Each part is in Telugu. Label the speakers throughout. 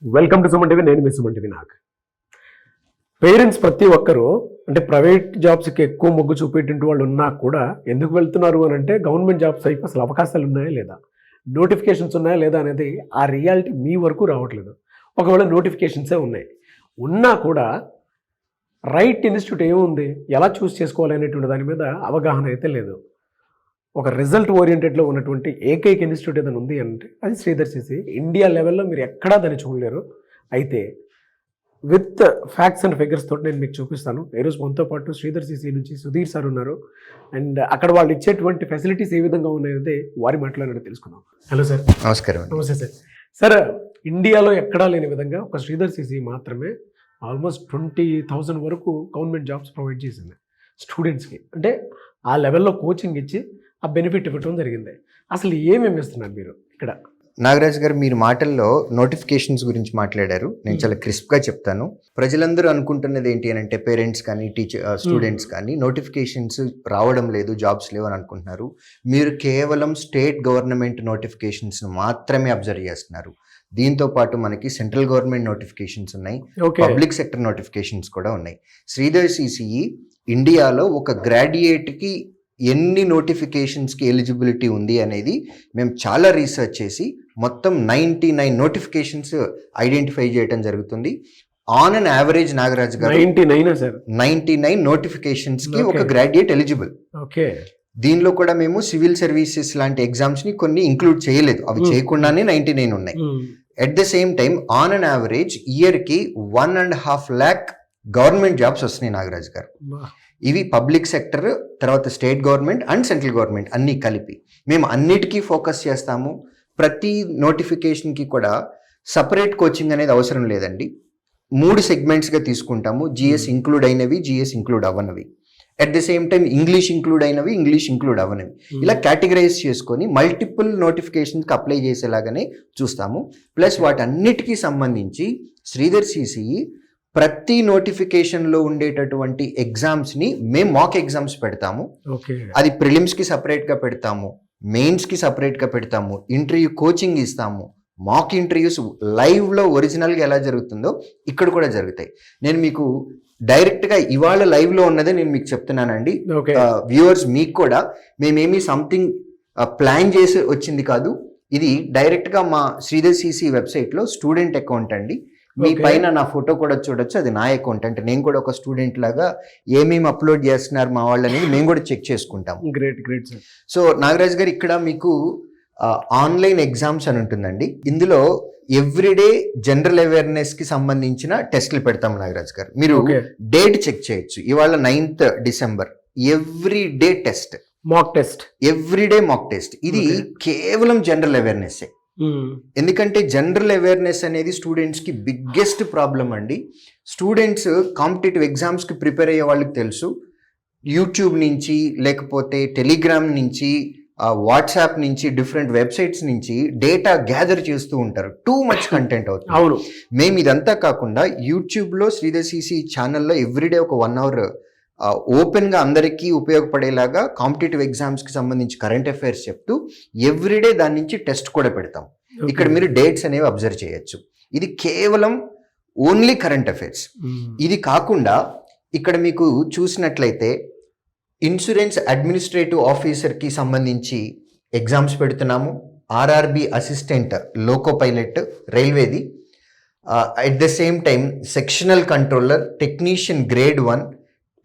Speaker 1: Welcome to Suman TV. నేను మీ సుమన్ టీవీ. నాకు పేరెంట్స్ ప్రతి ఒక్కరూ అంటే ప్రైవేట్ జాబ్స్కి ఎక్కువ మొగ్గు చూపేటువంటి వాళ్ళు ఉన్నా కూడా ఎందుకు వెళ్తున్నారు అని అంటే గవర్నమెంట్ జాబ్స్ వైపు అసలు అవకాశాలు ఉన్నాయా లేదా, నోటిఫికేషన్స్ ఉన్నాయా లేదా అనేది ఆ రియాలిటీ మీ వరకు రావట్లేదు. ఒకవేళ నోటిఫికేషన్సే ఉన్నాయి, ఉన్నా కూడా రైట్ ఇన్స్టిట్యూట్ ఏముంది, ఎలా చూస్ చేసుకోవాలి అనేటువంటి దాని మీద అవగాహన అయితే లేదు. ఒక రిజల్ట్ ఓరియంటెడ్లో ఉన్నటువంటి ఏకైక ఇన్స్టిట్యూట్ ఏదైనా ఉంది అంటే అది శ్రీధర్ సిసి. ఇండియా లెవెల్లో మీరు ఎక్కడా దాన్ని చూడలేరు. అయితే విత్ ఫ్యాక్ట్స్ అండ్ ఫిగర్స్ తోటి నేను మీకు చూపిస్తాను. ఈరోజు మనతో పాటు శ్రీధర్ సిసి నుంచి సుధీర్ సార్ ఉన్నారు. అండ్ అక్కడ వాళ్ళు ఇచ్చేటువంటి ఫెసిలిటీస్ ఏ విధంగా ఉన్నాయంటే వారి మాట్లాడి తెలుసుకుందాం. Hello sir.
Speaker 2: నమస్కారం.
Speaker 1: నమస్తే సార్. సార్, ఇండియాలో ఎక్కడా లేని విధంగా ఒక శ్రీధర్ సిసి మాత్రమే ఆల్మోస్ట్ 20,000 వరకు గవర్నమెంట్ జాబ్స్ ప్రొవైడ్ చేసింది స్టూడెంట్స్కి. అంటే ఆ లెవెల్లో కోచింగ్ ఇచ్చి ఆ బెనిఫిట్ ఇవ్వటం జరిగింది. అసలు ఏమేమి ఇస్తున్నారు మీరు ఇక్కడ?
Speaker 2: నాగరాజ్ గారు, మీరు మాటల్లో నోటిఫికేషన్స్ గురించి మాట్లాడారు. నేను చాలా క్రిస్ప్గా చెప్తాను. ప్రజలందరూ అనుకుంటున్నది ఏంటి అని అంటే పేరెంట్స్ కానీ స్టూడెంట్స్ కానీ నోటిఫికేషన్స్ రావడం లేదు, జాబ్స్ లేవు అని అనుకుంటున్నారు. మీరు కేవలం స్టేట్ గవర్నమెంట్ నోటిఫికేషన్స్ మాత్రమే అబ్జర్వ్ చేస్తున్నారు. దీంతో పాటు మనకి సెంట్రల్ గవర్నమెంట్ నోటిఫికేషన్స్ ఉన్నాయి, పబ్లిక్ సెక్టర్ నోటిఫికేషన్స్ కూడా ఉన్నాయి. శ్రీధర్ సిసిఈ ఇండియాలో ఒక గ్రాడ్యుయేట్కి ఎన్ని నోటిఫికేషన్స్కి ఎలిజిబిలిటీ ఉంది అనేది మేము చాలా రీసెర్చ్ చేసి మొత్తం 99 నోటిఫికేషన్స్ ఐడెంటిఫై చేయడం జరుగుతుంది. ఆన్ అన్ యావరేజ్ నాగరాజ్ గారు 99 నోటిఫికేషన్స్కి ఒక గ్రాడ్యుయేట్ ఎలిజిబుల్. దీనిలో కూడా మేము సివిల్ సర్వీసెస్ లాంటి ఎగ్జామ్స్ని కొన్ని ఇంక్లూడ్ చేయలేదు, అవి చేయకుండానే 99 ఉన్నాయి. At the same time on an average ఇయర్కి 1.5 lakh గవర్నమెంట్ జాబ్స్ వస్తున్నాయి నాగరాజ్ గారు. ఇవి పబ్లిక్ సెక్టర్, తర్వాత state government and central government అన్నీ కలిపి. మేము అన్నిటికీ ఫోకస్ చేస్తాము. ప్రతి నోటిఫికేషన్కి కూడా సపరేట్ కోచింగ్ అనేది అవసరం లేదండి. 3 సెగ్మెంట్స్గా తీసుకుంటాము. జిఎస్ ఇంక్లూడ్ అయినవి, జిఎస్ ఇంక్లూడ్ అవ్వనవి, at the same time English include అయినవి, ఇంగ్లీష్ ఇంక్లూడ్ అవ్వనవి, ఇలా కేటగరైజ్ చేసుకొని మల్టిపుల్ నోటిఫికేషన్స్కి అప్లై చేసేలాగానే చూస్తాము. ప్లస్ వాటన్నిటికీ సంబంధించి శ్రీధర్ సిసిఈ ప్రతి నోటిఫికేషన్లో ఉండేటటువంటి ఎగ్జామ్స్ని మేము మాక్ ఎగ్జామ్స్ పెడతాము. అది ప్రిలిమ్స్కి సపరేట్గా పెడతాము, మెయిన్స్కి సపరేట్గా పెడతాము, ఇంటర్వ్యూ కోచింగ్ ఇస్తాము. మాక్ ఇంటర్వ్యూస్ లైవ్లో ఒరిజినల్గా ఎలా జరుగుతుందో ఇక్కడ కూడా జరుగుతాయి. నేను మీకు డైరెక్ట్గా ఇవాళ లైవ్లో ఉన్నదే నేను మీకు చెప్తున్నానండి. వ్యూవర్స్, మీకు కూడా మేమేమి సంథింగ్ ప్లాన్ చేసి వచ్చింది కాదు. ఇది డైరెక్ట్గా మా శ్రీధర్ సిసి వెబ్సైట్లో స్టూడెంట్ అకౌంట్ అండి. మీ పైన నా ఫోటో కూడా చూడొచ్చు, అది నా అకౌంట్. అంటే నేను కూడా ఒక స్టూడెంట్ లాగా ఏమేమి అప్లోడ్ చేస్తున్నారు మా వాళ్ళు అనేది మేము కూడా చెక్ చేసుకుంటాం.
Speaker 1: గ్రేట్.
Speaker 2: సో నాగరాజ్ గారు, ఇక్కడ మీకు ఆన్లైన్ ఎగ్జామ్స్ అని ఉంటుందండి. ఇందులో ఎవ్రీడే జనరల్ అవేర్నెస్ కి సంబంధించిన టెస్ట్లు పెడతాం నాగరాజ్ గారు. మీరు డేట్ చెక్ చేయొచ్చు. ఇవాళ 9th December every day test,
Speaker 1: mock test,
Speaker 2: everyday mock test. ఇది కేవలం జనరల్ అవేర్నెస్. ఎందుకంటే జనరల్ అవేర్నెస్ అనేది స్టూడెంట్స్కి బిగ్గెస్ట్ ప్రాబ్లం అండి. స్టూడెంట్స్ కాంపిటేటివ్ ఎగ్జామ్స్కి ప్రిపేర్ అయ్యే వాళ్ళకి తెలుసు, యూట్యూబ్ నుంచి, లేకపోతే టెలిగ్రామ్ నుంచి, వాట్సాప్ నుంచి, డిఫరెంట్ వెబ్సైట్స్ నుంచి డేటా గ్యాదర్ చేస్తూ ఉంటారు. టూ మచ్ కంటెంట్ అవుతుంది.
Speaker 1: అవును.
Speaker 2: మేము ఇదంతా కాకుండా యూట్యూబ్లో శ్రీధర్ సిసి ఛానల్లో ఎవ్రీడే ఒక 1 hour ఓపెన్గా అందరికీ ఉపయోగపడేలాగా కాంపిటేటివ్ ఎగ్జామ్స్కి సంబంధించి కరెంట్ అఫైర్స్ చెప్తూ ఎవ్రీడే దాని నుంచి టెస్ట్ కూడా పెడతాం. ఇక్కడ మీరు డేట్స్ అనేవి అబ్జర్వ్ చేయొచ్చు. ఇది కేవలం ఓన్లీ కరెంట్ అఫైర్స్. ఇది కాకుండా ఇక్కడ మీకు చూసినట్లయితే ఇన్సూరెన్స్ అడ్మినిస్ట్రేటివ్ ఆఫీసర్కి సంబంధించి ఎగ్జామ్స్ పెడుతున్నాము. ఆర్ఆర్బి అసిస్టెంట్, లోకో పైలట్ రైల్వేది. At the same time sectional controller, technician grade 1,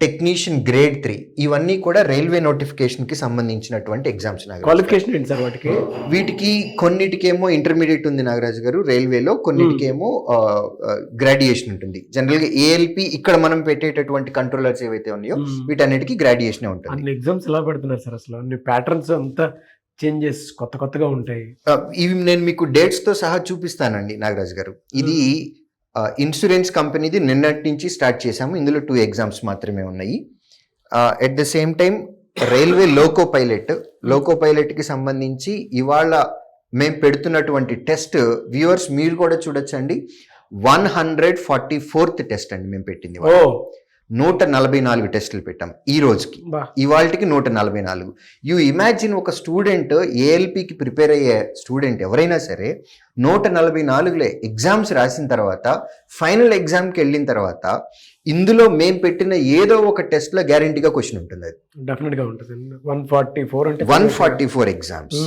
Speaker 2: technician grade 3, ఇవన్నీ కూడా రైల్వే నోటిఫికేషన్ కి సంబంధించినటువంటి ఎగ్జామ్స్.
Speaker 1: క్వాలిఫికేషన్ ఏంటి సార్ వాటికి?
Speaker 2: వీటికి కొన్నిటికేమో ఇంటర్మీడియట్ ఉంది నాగరాజ్ గారు రైల్వేలో, కొన్నిటికేమో గ్రాడ్యుయేషన్ ఉంటుంది. జనరల్ గా ఏఎల్పి ఇక్కడ మనం పెట్టేటటువంటి కంట్రోలర్స్ ఏవైతే ఉన్నాయో వీటన్నిటికీ గ్రాడ్యుయేషన్ ఉంటుంది.
Speaker 1: అన్ని ఎగ్జామ్స్ ఎలా పెడుతున్నారు సార్? అసలు అన్ని ప్యాటర్న్స్ అంతా చేంజెస్ కొత్తగా ఉంటాయి.
Speaker 2: ఇవి నేను మీకు డేట్స్ తో సహా చూపిస్తానండి నాగరాజ్ గారు. ఇది ఇన్సూరెన్స్ కంపెనీది నిన్నటి నుంచి స్టార్ట్ చేశాము. ఇందులో 2 ఎగ్జామ్స్ మాత్రమే ఉన్నాయి. At the same time railway loco పైలట్కి సంబంధించి ఇవాళ మేము పెడుతున్నటువంటి టెస్ట్ వ్యూవర్స్ మీరు కూడా చూడొచ్చండి. 144th టెస్ట్ అండి మేము పెట్టింది. 144 టెస్టులు పెట్టాం ఈ రోజుకి.
Speaker 1: బా.
Speaker 2: ఇవాళకి 144. యూ ఇమాజిన్ ఒక స్టూడెంట్ ఏఎల్పికి ప్రిపేర్ అయ్యే స్టూడెంట్ ఎవరైనా సరే 144 ఎగ్జామ్స్ రాసిన తర్వాత ఫైనల్ ఎగ్జామ్కి వెళ్ళిన తర్వాత ఇందులో మేము పెట్టిన ఏదో ఒక టెస్ట్ లో గ్యారంటీగా క్వశ్చన్ ఉంటుంది. అది
Speaker 1: డెఫినెట్ గా ఉంటుంది. 144 అంటే
Speaker 2: 144 exams.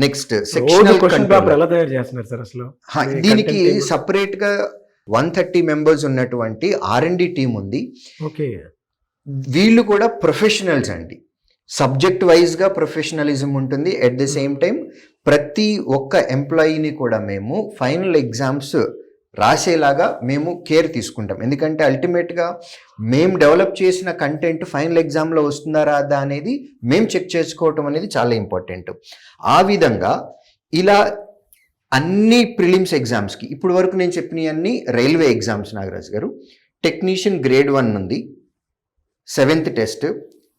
Speaker 2: Next sectional
Speaker 1: question paper ఎలా తయారు చేస్తున్నారు సార్ అసలు?
Speaker 2: దీనికి సపరేట్ గా 130 మెంబర్స్ ఉన్నటువంటి R&D టీం ఉంది.
Speaker 1: ఓకే,
Speaker 2: వీళ్ళు కూడా ప్రొఫెషనల్స్ అండి. సబ్జెక్ట్ వైజ్ గా ప్రొఫెషనలిజం ఉంటుంది. ఎట్ ది సేమ్ టైం ప్రతి ఒక్క ఎంప్లాయీని కూడా మేము ఫైనల్ ఎగ్జామ్స్ రాసేలాగా మేము కేర్ తీసుకుంటాం. ఎందుకంటే అల్టిమేట్గా మేము డెవలప్ చేసిన కంటెంట్ ఫైనల్ ఎగ్జామ్లో వస్తుందా రాదా అనేది మేము చెక్ చేసుకోవటం అనేది చాలా ఇంపార్టెంట్. ఆ విధంగా ఇలా అన్ని ప్రిలిమ్స్ ఎగ్జామ్స్కి ఇప్పుడు వరకు నేను చెప్పిన అన్ని రైల్వే ఎగ్జామ్స్ నాగరాజ్ గారు. టెక్నీషియన్ గ్రేడ్ 1 ఉంది, 7th టెస్ట్.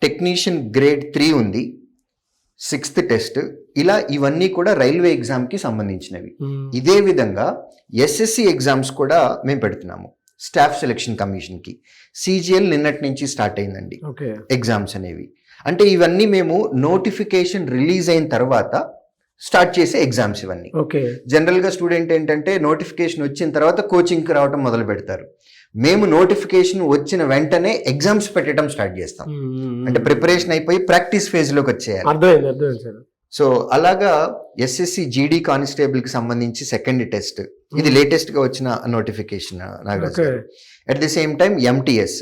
Speaker 2: టెక్నీషియన్ గ్రేడ్ 3 ఉంది, 6th టెస్ట్. ఇలా ఇవన్నీ కూడా రైల్వే ఎగ్జామ్కి సంబంధించినవి. ఇదే విధంగా ఎస్ఎస్సి ఎగ్జామ్స్ కూడా మేము పెడుతున్నాము స్టాఫ్ సెలక్షన్ కమిషన్కి. CGL నిన్నటి నుంచి స్టార్ట్ అయిందండి ఎగ్జామ్స్ అనేవి. అంటే ఇవన్నీ మేము నోటిఫికేషన్ రిలీజ్ అయిన తర్వాత స్టార్ట్ చేసే ఎగ్జామ్స్ ఇవన్నీ. జనరల్గా స్టూడెంట్ ఏంటంటే నోటిఫికేషన్ వచ్చిన తర్వాత కోచింగ్కి రావడం మొదలు పెడతారు. మేము నోటిఫికేషన్ వచ్చిన వెంటనే ఎగ్జామ్స్ పెట్టడం స్టార్ట్ చేస్తాం. అంటే ప్రిపరేషన్ అయిపోయి ప్రాక్టీస్ ఫేజ్లోకి వచ్చేయాలి. సో అలాగా ఎస్ఎస్సి జీడీ కానిస్టేబుల్కి సంబంధించి 2nd టెస్ట్, ఇది లేటెస్ట్గా వచ్చిన నోటిఫికేషన్ నాగరాజ్ గారు. At the same time MTS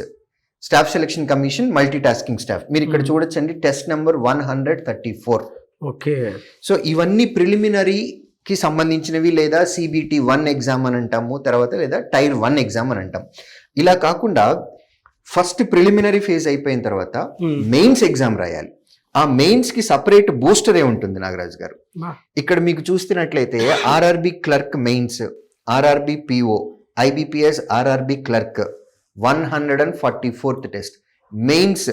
Speaker 2: staff selection commission multi tasking staff. మీరు ఇక్కడ చూడొచ్చండి, టెస్ట్ నెంబర్ 134.
Speaker 1: ఓకే,
Speaker 2: సో ఇవన్నీ ప్రిలిమినరీకి సంబంధించినవి, లేదా CBT 1 ఎగ్జామ్ అని అంటాము, తర్వాత లేదా టైర్ 1 ఎగ్జామ్ అని అంటాం. ఇలా కాకుండా ఫస్ట్ ప్రిలిమినరీ ఫేజ్ అయిపోయిన తర్వాత మెయిన్స్ ఎగ్జామ్ రాయాలి. ఆ మెయిన్స్ కి సపరేట్ బూస్టరే ఉంటుంది నాగరాజ్ గారు. ఇక్కడ మీకు చూస్తున్నట్లయితే RRB clerk mains, RRB PO, IBPS RRB clerk 144th test, mains,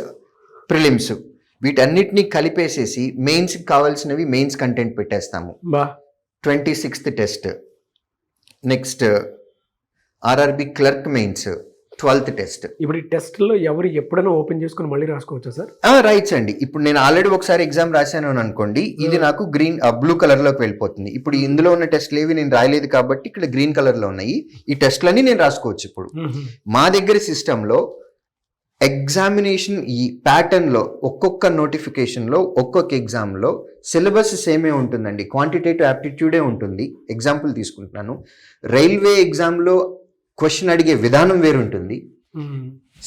Speaker 2: prelims వీటన్నిటిని కలిపేసేసి మెయిన్స్ కావాల్సినవి మెయిన్స్ కంటెంట్ పెట్టేస్తాము. 26th test. Next RRB clerk mains 12th test.
Speaker 1: ఇప్పుడు ఈ టెస్ట్లో ఎవరు ఎప్పుడైనా ఓపెన్ చేసుకుని మళ్ళీ రాసుకోవచ్చా సార్?
Speaker 2: రైట్స్ అండి. ఇప్పుడు నేను ఆల్రెడీ ఒకసారి ఎగ్జామ్ రాశాను అని అనుకోండి, ఇది నాకు బ్లూ కలర్ లోకి వెళ్ళిపోతుంది. ఇప్పుడు ఇందులో ఉన్న టెస్ట్లు ఏవి నేను రాయలేదు కాబట్టి ఇక్కడ గ్రీన్ కలర్ లో ఉన్నాయి. ఈ టెస్ట్లన్నీ నేను రాసుకోవచ్చు. ఇప్పుడు మా దగ్గర సిస్టంలో ఎగ్జామినేషన్ ఈ ప్యాటర్న్ లో ఒక్కొక్క నోటిఫికేషన్ లో ఒక్కొక్క ఎగ్జామ్ లో సిలబస్ సేమే ఉంటుందండి. క్వాంటిటేటివ్ యాప్టిట్యూడే ఉంటుంది. ఎగ్జాంపుల్ తీసుకుంటున్నాను, రైల్వే ఎగ్జామ్ లో క్వశ్చన్ అడిగే విధానం వేరుంటుంది,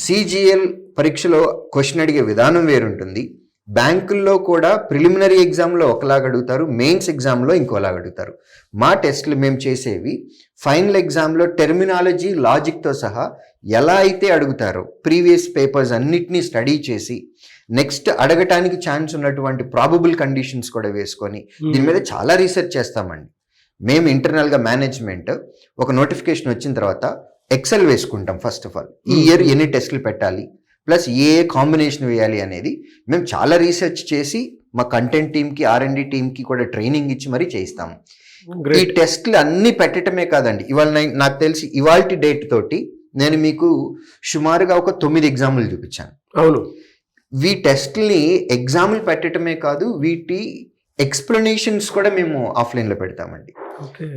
Speaker 2: CGL పరీక్షలో క్వశ్చన్ అడిగే విధానం వేరుంటుంది, బ్యాంకుల్లో కూడా ప్రిలిమినరీ ఎగ్జామ్లో ఒకలాగా అడుగుతారు, మెయిన్స్ ఎగ్జామ్లో ఇంకోలాగా అడుగుతారు. మా టెస్ట్లు మేము చేసేవి ఫైనల్ ఎగ్జామ్లో టెర్మినాలజీ లాజిక్తో సహా ఎలా అయితే అడుగుతారో ప్రీవియస్ పేపర్స్ అన్నిటినీ స్టడీ చేసి నెక్స్ట్ అడగటానికి ఛాన్స్ ఉన్నటువంటి ప్రాబబుల్ కండిషన్స్ కూడా వేసుకొని దీని మీద చాలా రీసెర్చ్ చేస్తామండి. మేము ఇంటర్నల్గా మేనేజ్మెంట్ ఒక నోటిఫికేషన్ వచ్చిన తర్వాత ఎక్సెల్ వేసుకుంటాం. ఫస్ట్ ఆఫ్ ఆల్ ఈ ఇయర్ ఎన్ని టెస్టులు పెట్టాలి, ప్లస్ ఏ కాంబినేషన్ వేయాలి అనేది మేము చాలా రీసెర్చ్ చేసి మా కంటెంట్ టీమ్కి, R&D టీమ్కి కూడా ట్రైనింగ్ ఇచ్చి మరీ చేయిస్తాము. ఈ టెస్ట్లు అన్నీ పెట్టడమే కాదండి, ఇవాళ నాకు తెలిసి ఇవాల్టి డేట్ తోటి నేను మీకు సుమారుగా ఒక 9 ఎగ్జాములు చూపించాను.
Speaker 1: అవును,
Speaker 2: వీ టెస్ట్ని ఎగ్జాములు పెట్టడమే కాదు, వీటి ఎక్స్ప్లెనేషన్స్ కూడా మేము ఆఫ్లైన్లో పెడతామండి.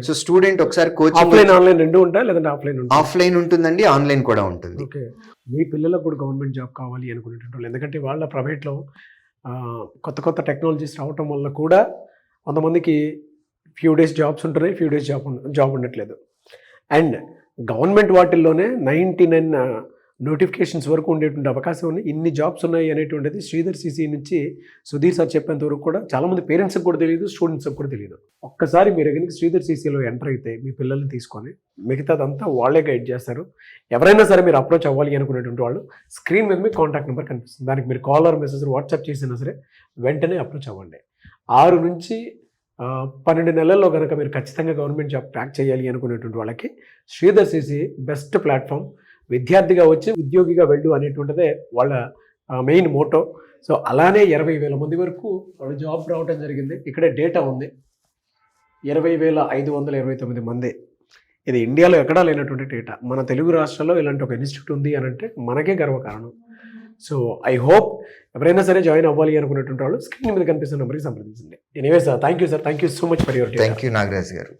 Speaker 2: సో స్టూడెంట్ ఒకసారి కోచింగ్
Speaker 1: ఆన్లైన్ రెండు ఉంటాయి, లేదంటే
Speaker 2: ఆఫ్లైన్ ఉంటుందండి, ఆన్లైన్ కూడా ఉంటుంది.
Speaker 1: మీ పిల్లలకు కూడా గవర్నమెంట్ జాబ్ కావాలి అనుకునేటువంటి వాళ్ళు, ఎందుకంటే వాళ్ళ ప్రైవేట్లో కొత్త కొత్త టెక్నాలజీస్ రావటం వల్ల కూడా కొంతమందికి ఫ్యూ డేస్ జాబ్స్ ఉంటున్నాయి, ఫ్యూ డేస్ జాబ్ ఉండట్లేదు. అండ్ గవర్నమెంట్ వాటిల్లోనే 99 నోటిఫికేషన్స్ వరకు ఉండేటువంటి అవకాశం ఉంది. ఇన్ని జాబ్స్ ఉన్నాయి అనేటువంటిది శ్రీధర్ CC నుంచి సుధీర్ సార్ చెప్పేంత వరకు కూడా చాలామంది పేరెంట్స్కి కూడా తెలియదు, స్టూడెంట్స్కి కూడా తెలియదు. ఒక్కసారి మీరు కనుక శ్రీధర్ CCలో ఎంటర్ అయితే మీ పిల్లల్ని తీసుకొని మిగతాదంతా వాళ్ళే గైడ్ చేస్తారు. ఎవరైనా సరే మీరు అప్రోచ్ అవ్వాలి అనుకునేటువంటి వాళ్ళు స్క్రీన్ మీద మీ కాంటాక్ట్ నెంబర్ కనిపిస్తుంది, దానికి మీరు కాల్ ఆర్ మెసేజ్ వాట్సాప్ చేసినా సరే వెంటనే అప్రోచ్ అవ్వండి. 6 నుంచి 12 నెలల్లో కనుక మీరు ఖచ్చితంగా గవర్నమెంట్ జాబ్ ట్రాక్ చేయాలి అనుకునేటువంటి వాళ్ళకి శ్రీధర్ CC బెస్ట్ ప్లాట్ఫామ్. విద్యార్థిగా వచ్చి ఉద్యోగిగా వెళ్ళు అనేటువంటిదే వాళ్ళ మెయిన్ మోటో. సో అలానే 20,000 మంది వరకు వాళ్ళ జాబ్ రావడం జరిగింది. ఇక్కడే డేటా ఉంది, 20,529 మంది. ఇది ఇండియాలో ఎక్కడా లేనటువంటి డేటా. మన తెలుగు రాష్ట్రాల్లో ఇలాంటి ఒక ఇన్స్టిట్యూట్ ఉంది అని అంటే మనకే గర్వకారణం. సో ఐ హోప్ ఎవరైనా సరే జాయిన్ అవ్వాలి అనుకున్నటువంటి వాళ్ళు స్క్రీన్ మీద కనిపిస్తున్న నెంబర్కి సంప్రదించండి. Anyway sir, thank you sir, thank you so much for your
Speaker 2: thank you Nagaraj గారు.